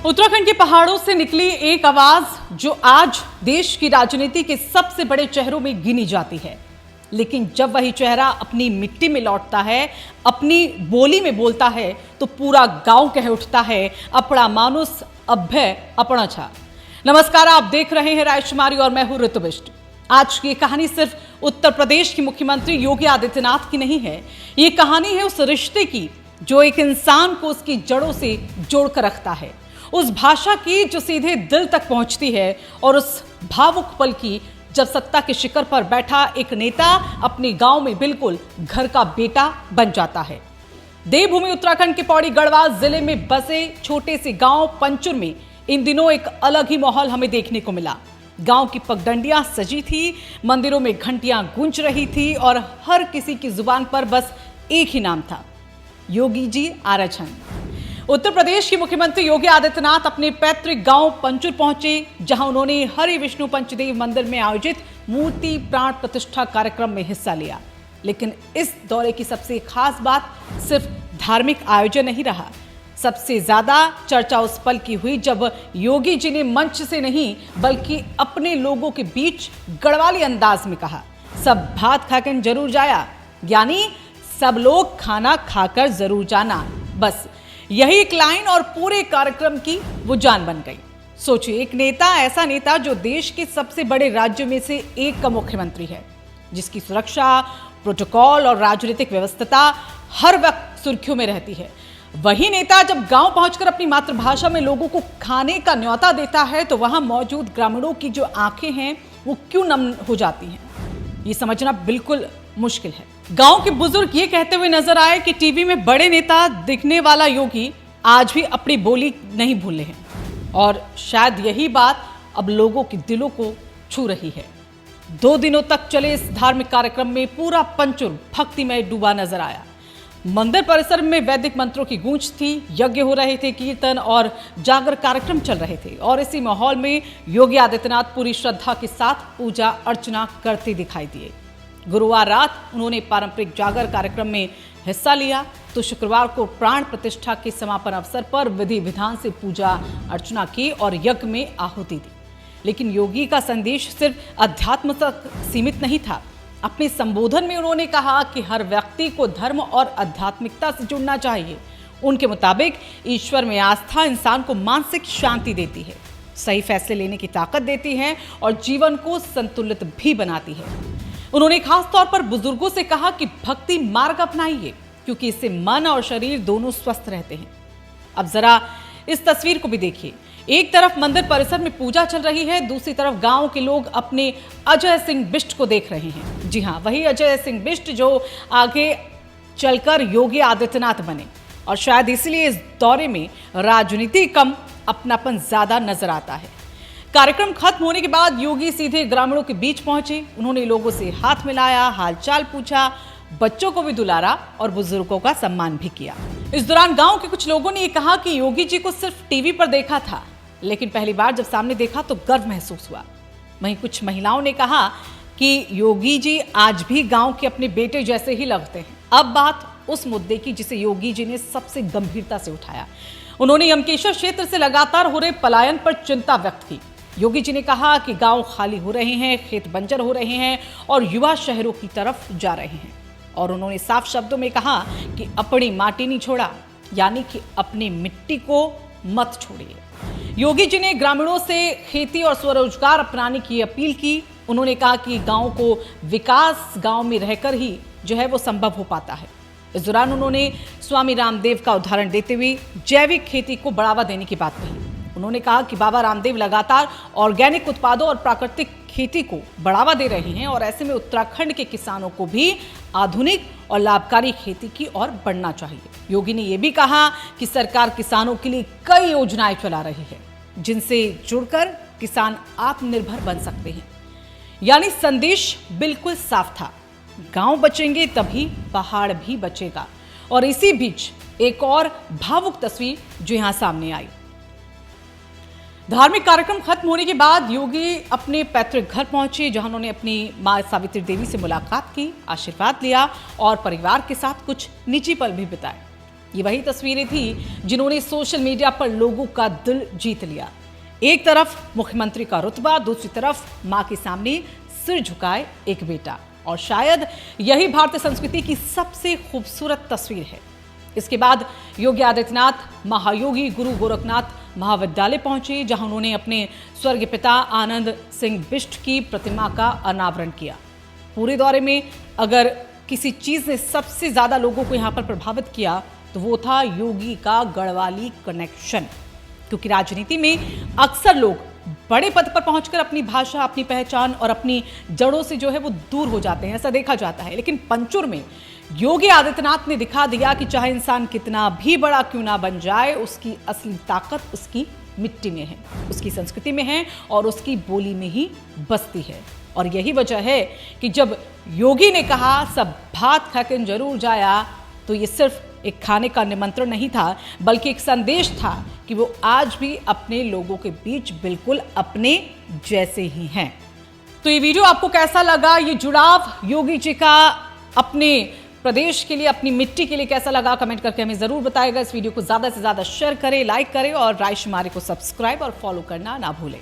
उत्तराखंड के पहाड़ों से निकली एक आवाज जो आज देश की राजनीति के सबसे बड़े चेहरों में गिनी जाती है, लेकिन जब वही चेहरा अपनी मिट्टी में लौटता है, अपनी बोली में बोलता है, तो पूरा गांव कह उठता है, अपना मानुस अभ्य अपना छा। नमस्कार, आप देख रहे हैं रायशुमारी और मैं हूं ऋतु बिष्ट। आज की कहानी सिर्फ उत्तर प्रदेश के मुख्यमंत्री योगी आदित्यनाथ की नहीं है, ये कहानी है उस रिश्ते की जो एक इंसान को उसकी जड़ों से जोड़कर रखता है, उस भाषा की जो सीधे दिल तक पहुंचती है, और उस भावुक पल की जब सत्ता के शिखर पर बैठा एक नेता अपने गांव में बिल्कुल घर का बेटा बन जाता है। देवभूमि उत्तराखंड के पौड़ी गढ़वाल जिले में बसे छोटे से गांव पंचुर में इन दिनों एक अलग ही माहौल हमें देखने को मिला। गांव की पगडंडियां सजी थी, मंदिरों में घंटियां गूंज रही थी और हर किसी की जुबान पर बस एक ही नाम था, योगी जी आरक्षण। उत्तर प्रदेश के मुख्यमंत्री योगी आदित्यनाथ अपने पैतृक गांव पंचुर पहुंचे, जहां उन्होंने हरि विष्णु पंचदेव मंदिर में आयोजित मूर्ति प्राण प्रतिष्ठा कार्यक्रम में हिस्सा लिया। लेकिन इस दौरे की सबसे खास बात सिर्फ धार्मिक आयोजन नहीं रहा, सबसे ज्यादा चर्चा उस पल की हुई जब योगी जी ने मंच से नहीं बल्कि अपने लोगों के बीच गढ़वाली अंदाज में कहा, सब भात खाकर जरूर जाया, यानी सब लोग खाना खाकर जरूर जाना। बस यही एक लाइन और पूरे कार्यक्रम की वो जान बन गई। सोचिए, एक नेता, ऐसा नेता जो देश के सबसे बड़े राज्यों में से एक का मुख्यमंत्री है, जिसकी सुरक्षा, प्रोटोकॉल और राजनीतिक व्यवस्था हर वक्त सुर्खियों में रहती है, वही नेता जब गांव पहुंचकर अपनी मातृभाषा में लोगों को खाने का न्योता देता है तो वहां मौजूद ग्रामीणों की जो आंखें हैं वो क्यों नम हो जाती हैं, ये समझना बिल्कुल मुश्किल है। गांव के बुजुर्ग ये कहते हुए नजर आए कि टीवी में बड़े नेता दिखने वाला योगी आज भी अपनी बोली नहीं भूले हैं, और शायद यही बात अब लोगों के दिलों को छू रही है। 2 दिनों तक चले इस धार्मिक कार्यक्रम में पूरा पंचुर भक्तिमय डूबा नजर आया। मंदिर परिसर में वैदिक मंत्रों की गूंज थी, यज्ञ हो रहे थे, कीर्तन और जागर कार्यक्रम चल रहे थे, और इसी माहौल में योगी आदित्यनाथ पूरी श्रद्धा के साथ पूजा अर्चना करते दिखाई दिए। गुरुवार रात उन्होंने पारंपरिक जागर कार्यक्रम में हिस्सा लिया, तो शुक्रवार को प्राण प्रतिष्ठा के समापन अवसर पर विधि विधान से पूजा अर्चना की और यज्ञ में आहुति दी। लेकिन योगी का संदेश सिर्फ अध्यात्म तक सीमित नहीं था। अपने संबोधन में उन्होंने कहा कि हर व्यक्ति को धर्म और आध्यात्मिकता से जुड़ना चाहिए। उनके मुताबिक ईश्वर में आस्था इंसान को मानसिक शांति देती है, सही फैसले लेने की ताकत देती है और जीवन को संतुलित भी बनाती है। उन्होंने खास तौर पर बुजुर्गों से कहा कि भक्ति मार्ग अपनाइए, क्योंकि इससे मन और शरीर दोनों स्वस्थ रहते हैं। अब जरा इस तस्वीर को भी देखिए, एक तरफ मंदिर परिसर में पूजा चल रही है, दूसरी तरफ गांव के लोग अपने अजय सिंह बिष्ट को देख रहे हैं। जी हाँ, वही अजय सिंह बिष्ट जो आगे चलकर योगी आदित्यनाथ बने, और शायद इसलिए इस दौरे में राजनीति कम, अपनापन ज्यादा नजर आता है। कार्यक्रम खत्म होने के बाद योगी सीधे ग्रामीणों के बीच पहुंचे। उन्होंने लोगों से हाथ मिलाया, हालचाल पूछा, बच्चों को भी दुलारा और बुजुर्गों का सम्मान भी किया। इस दौरान गांव के कुछ लोगों ने ये कहा कि योगी जी को सिर्फ टीवी पर देखा था, लेकिन पहली बार जब सामने देखा तो गर्व महसूस हुआ। वहीं कुछ महिलाओं ने कहा कि योगी जी आज भी गांव के अपने बेटे जैसे ही लगते हैं। अब बात उस मुद्दे की जिसे योगी जी ने सबसे गंभीरता से उठाया। उन्होंने यमकेश्वर क्षेत्र से लगातार हो रहे पलायन पर चिंता व्यक्त की। योगी जी ने कहा कि गांव खाली हो रहे हैं, खेत बंजर हो रहे हैं और युवा शहरों की तरफ जा रहे हैं, और उन्होंने साफ शब्दों में कहा कि अपनी माटी नहीं छोड़ा, यानी कि अपनी मिट्टी को मत छोड़िए। योगी जी ने ग्रामीणों से खेती और स्वरोजगार अपनाने की अपील की। उन्होंने कहा कि गांव को विकास गांव में रहकर ही जो है वो संभव हो पाता है। इस दौरान उन्होंने स्वामी रामदेव का उदाहरण देते हुए जैविक खेती को बढ़ावा देने की बात कही। उन्होंने कहा कि बाबा रामदेव लगातार ऑर्गेनिक उत्पादों और प्राकृतिक खेती को बढ़ावा दे रहे हैं, और ऐसे में उत्तराखंड के किसानों को भी आधुनिक और लाभकारी खेती की ओर बढ़ना चाहिए। योगी ने यह भी कहा कि सरकार किसानों के लिए कई योजनाएं चला रही है, जिनसे जुड़कर किसान आत्मनिर्भर बन सकते हैं। यानी संदेश बिल्कुल साफ था, गांव बचेंगे तभी पहाड़ भी बचेगा। और इसी बीच एक और भावुक तस्वीर जो यहां सामने आई। धार्मिक कार्यक्रम खत्म होने के बाद योगी अपने पैतृक घर पहुंचे, जहां उन्होंने अपनी मां सावित्री देवी से मुलाकात की, आशीर्वाद लिया और परिवार के साथ कुछ निजी पल भी बिताए। ये वही तस्वीरें थी जिन्होंने सोशल मीडिया पर लोगों का दिल जीत लिया। एक तरफ मुख्यमंत्री का रुतबा, दूसरी तरफ मां के सामने सिर झुकाए एक बेटा, और शायद यही भारतीय संस्कृति की सबसे खूबसूरत तस्वीर है। इसके बाद योगी आदित्यनाथ महायोगी गुरु गोरखनाथ महाविद्यालय पहुंचे, जहां उन्होंने अपने स्वर्गीय पिता आनंद सिंह बिष्ट की प्रतिमा का अनावरण किया। पूरे दौरे में अगर किसी चीज ने सबसे ज्यादा लोगों को यहां पर प्रभावित किया तो वो था योगी का गढ़वाली कनेक्शन, क्योंकि राजनीति में अक्सर लोग बड़े पद पर पहुंचकर अपनी भाषा, अपनी पहचान और अपनी जड़ों से जो है वो दूर हो जाते हैं, ऐसा देखा जाता है। लेकिन पंचुर में योगी आदित्यनाथ ने दिखा दिया कि चाहे इंसान कितना भी बड़ा क्यों ना बन जाए, उसकी असली ताकत उसकी मिट्टी में है, उसकी संस्कृति में है और उसकी बोली में ही बसती है। और यही वजह है कि जब योगी ने कहा सब भात खाकर जरूर जाया, तो ये सिर्फ एक खाने का निमंत्रण नहीं था, बल्कि एक संदेश था कि वो आज भी अपने लोगों के बीच बिल्कुल अपने जैसे ही हैं। तो ये वीडियो आपको कैसा लगा? ये जुड़ाव योगी जी का अपने प्रदेश के लिए, अपनी मिट्टी के लिए कैसा लगा? कमेंट करके हमें जरूर बताएगा। इस वीडियो को ज्यादा से ज्यादा शेयर करें, लाइक करें और राय शुमारी को सब्सक्राइब और फॉलो करना ना भूलें।